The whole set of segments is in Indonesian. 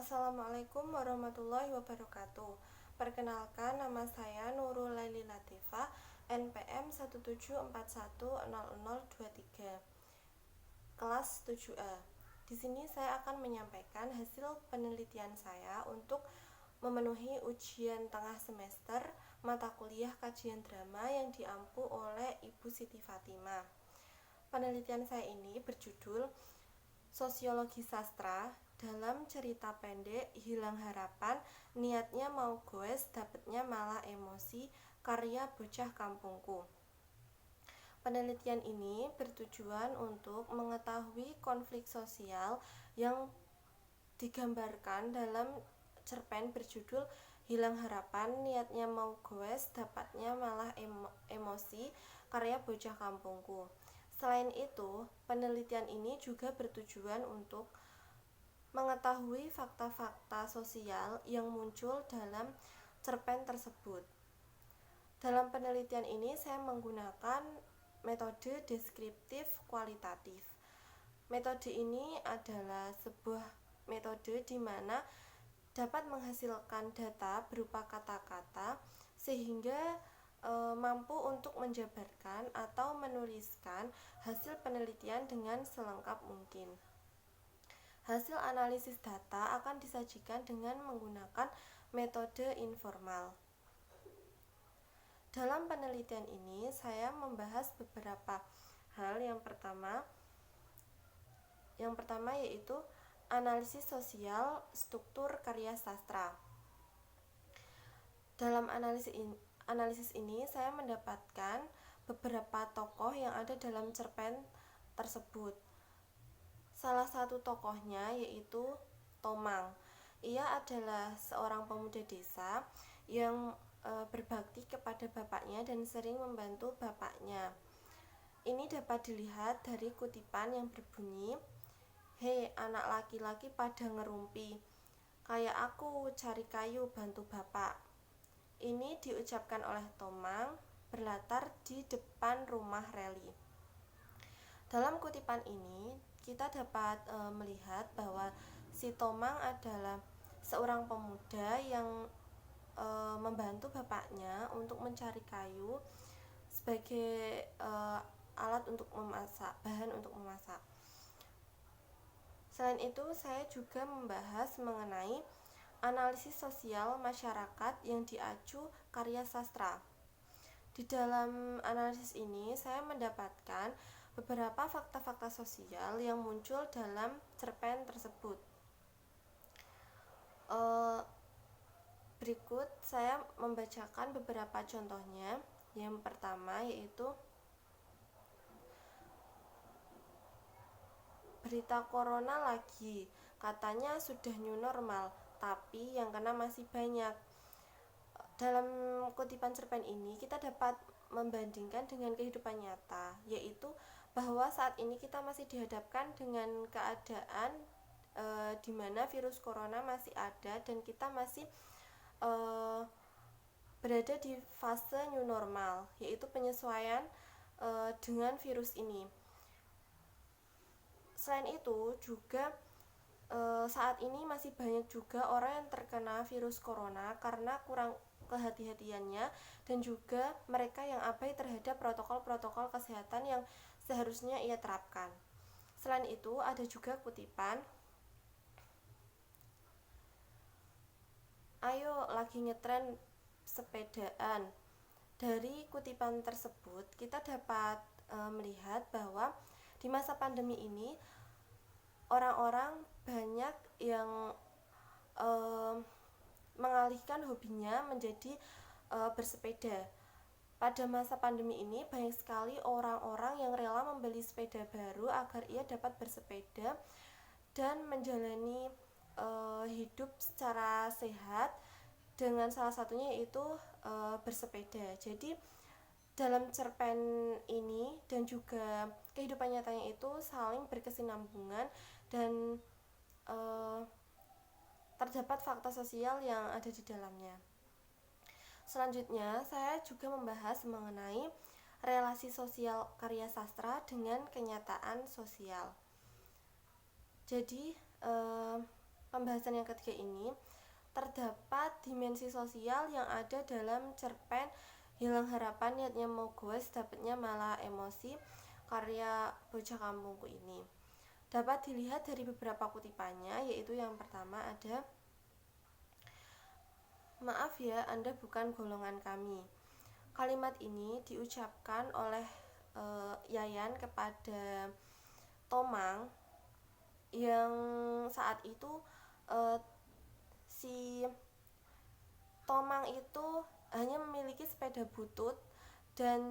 Assalamualaikum warahmatullahi wabarakatuh. Perkenalkan, nama saya Nurul Laili Latifah, NPM 174100023, kelas 7A. Di sini saya akan menyampaikan hasil penelitian saya untuk memenuhi ujian tengah semester mata kuliah kajian drama yang diampu oleh Ibu Siti Fatimah. Penelitian saya ini berjudul Sosiologi Sastra. Dalam cerita pendek Hilang Harapan, niatnya mau goes, dapetnya malah emosi, karya bocah kampungku. Penelitian ini bertujuan untuk mengetahui konflik sosial yang digambarkan dalam cerpen berjudul Hilang Harapan, niatnya mau goes, dapatnya malah emosi, karya bocah kampungku. Selain itu, penelitian ini juga bertujuan untuk mengetahui fakta-fakta sosial yang muncul dalam cerpen tersebut. Dalam penelitian ini saya menggunakan metode deskriptif kualitatif. Metode ini adalah sebuah metode di mana dapat menghasilkan data berupa kata-kata sehingga mampu untuk menjabarkan atau menuliskan hasil penelitian dengan selengkap mungkin. Hasil analisis data akan disajikan dengan menggunakan metode informal. Dalam penelitian ini saya membahas beberapa hal. Yang pertama yaitu analisis sosial struktur karya sastra. Dalam analisis ini saya mendapatkan beberapa tokoh yang ada dalam cerpen tersebut. Salah satu tokohnya yaitu Tomang. Ia adalah seorang pemuda desa yang berbakti kepada bapaknya dan sering membantu bapaknya. Ini dapat dilihat dari kutipan yang berbunyi, "Hei anak laki-laki pada ngerumpi, kayak aku cari kayu bantu bapak." Ini diucapkan oleh Tomang berlatar di depan rumah Reli. Dalam kutipan ini kita dapat melihat bahwa si Tomang adalah seorang pemuda yang membantu bapaknya untuk mencari kayu sebagai alat untuk memasak, bahan untuk memasak. Selain itu, saya juga membahas mengenai analisis sosial masyarakat yang diacu karya sastra. Di dalam analisis ini, saya mendapatkan beberapa fakta-fakta sosial yang muncul dalam cerpen tersebut. Berikut saya membacakan beberapa contohnya. Yang pertama yaitu berita corona lagi, katanya sudah new normal, tapi yang kena masih banyak. Dalam kutipan cerpen ini kita dapat membandingkan dengan kehidupan nyata, yaitu bahwa saat ini kita masih dihadapkan dengan keadaan di mana virus corona masih ada dan kita masih berada di fase new normal, yaitu penyesuaian dengan virus ini. Selain itu juga saat ini masih banyak juga orang yang terkena virus corona karena kurang kehati-hatiannya dan juga mereka yang abai terhadap protokol-protokol kesehatan yang seharusnya ia terapkan. Selain itu ada juga kutipan, "Ayo lagi ngetren sepedaan." Dari kutipan tersebut kita dapat melihat bahwa di masa pandemi ini orang-orang banyak yang mengalihkan hobinya menjadi bersepeda. Pada masa pandemi ini banyak sekali orang-orang yang rela membeli sepeda baru agar ia dapat bersepeda dan menjalani hidup secara sehat, dengan salah satunya yaitu bersepeda. Jadi dalam cerpen ini dan juga kehidupan nyatanya itu saling berkesinambungan dan terdapat fakta sosial yang ada di dalamnya. Selanjutnya, saya juga membahas mengenai relasi sosial karya sastra dengan kenyataan sosial. Jadi, pembahasan yang ketiga ini, terdapat dimensi sosial yang ada dalam cerpen Hilang Harapan Niatnya Mau Goes Dapatnya Malah Emosi karya bocah kampungku ini. Dapat dilihat dari beberapa kutipannya, yaitu yang pertama ada, "Maaf ya, Anda bukan golongan kami." Kalimat ini diucapkan oleh Yayan kepada Tomang yang saat itu si Tomang itu hanya memiliki sepeda butut dan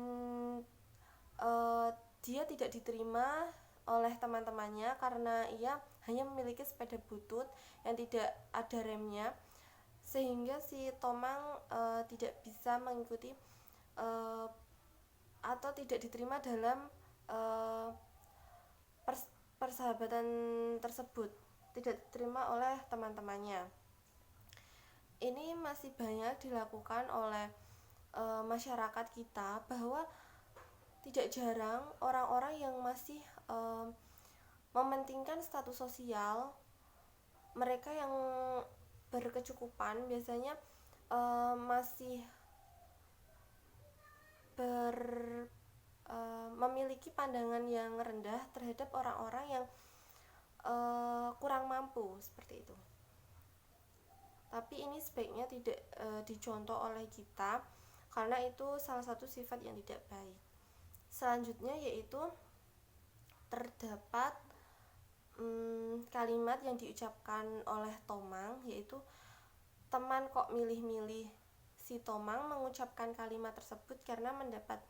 dia tidak diterima oleh teman-temannya karena ia hanya memiliki sepeda butut yang tidak ada remnya, sehingga si Tomang tidak bisa mengikuti atau tidak diterima dalam persahabatan tersebut, tidak diterima oleh teman-temannya. Ini masih banyak dilakukan oleh masyarakat kita, bahwa tidak jarang orang-orang yang masih mementingkan status sosial. Mereka yang berkecukupan biasanya masih memiliki pandangan yang rendah terhadap orang-orang yang kurang mampu, seperti itu. Tapi ini sebaiknya tidak dicontoh oleh kita, karena itu salah satu sifat yang tidak baik. Selanjutnya yaitu terdapat kalimat yang diucapkan oleh Tomang, yaitu, "Teman kok milih-milih." Si Tomang mengucapkan kalimat tersebut karena mendapat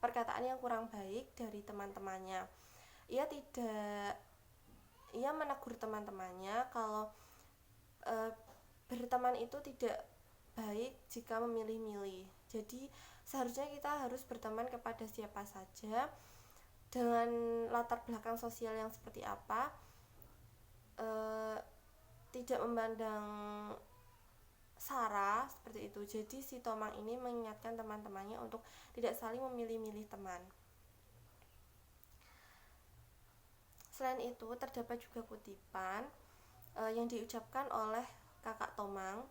perkataan yang kurang baik dari teman-temannya. Ia menegur teman-temannya kalau berteman itu tidak baik jika memilih-milih. Jadi seharusnya kita harus berteman kepada siapa saja, dengan latar belakang sosial yang seperti apa, tidak memandang sara, seperti itu. Jadi si Tomang ini mengingatkan teman-temannya untuk tidak saling memilih-milih teman. Selain itu terdapat juga kutipan yang diucapkan oleh kakak Tomang.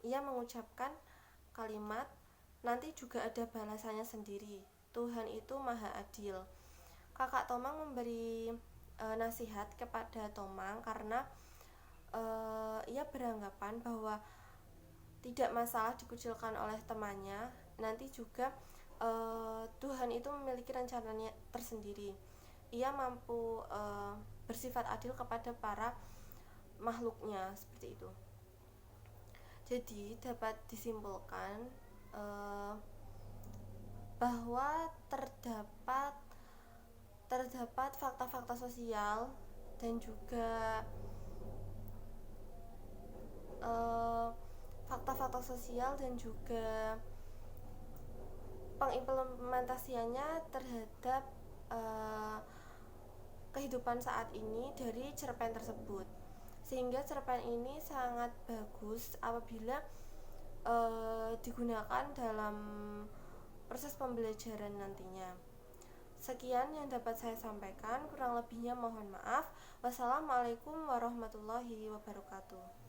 Ia mengucapkan kalimat, "Nanti juga ada balasannya sendiri. Tuhan itu maha adil." Kakak Tomang memberi nasihat kepada Tomang karena ia beranggapan bahwa tidak masalah dikucilkan oleh temannya, nanti juga Tuhan itu memiliki rencananya tersendiri. Ia mampu bersifat adil kepada para makhluknya, seperti itu. Jadi dapat disimpulkan bahwa terdapat fakta-fakta sosial dan juga fakta-fakta sosial dan juga pengimplementasiannya terhadap kehidupan saat ini dari cerpen tersebut, sehingga cerpen ini sangat bagus apabila digunakan dalam proses pembelajaran nantinya. Sekian yang dapat saya sampaikan, kurang lebihnya mohon maaf. Wassalamualaikum warahmatullahi wabarakatuh.